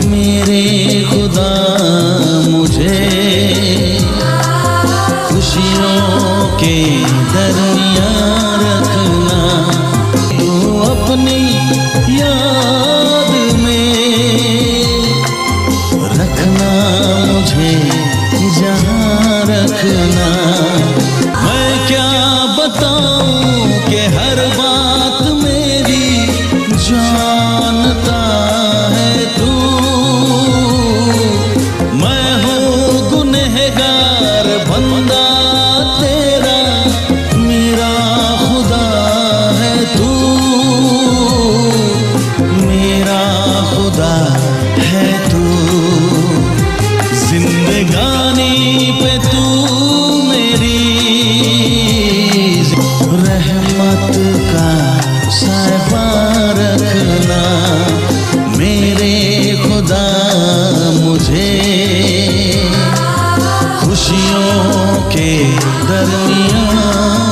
मेरे खुदा मुझे खुशियों के दरमियान रखना, तू अपनी याद में रखना मुझे जहाँ रखना। मैं क्या बताऊं कि हर बात मेरी जानता है तू। मैं हूँ गुनहगार बंदा तेरा, मेरा खुदा है तू, मेरा खुदा है तू। जिंदगानी पे तू मेरी रहमत का साया रखना, मेरे खुदा मुझे खुशियों के दरमियान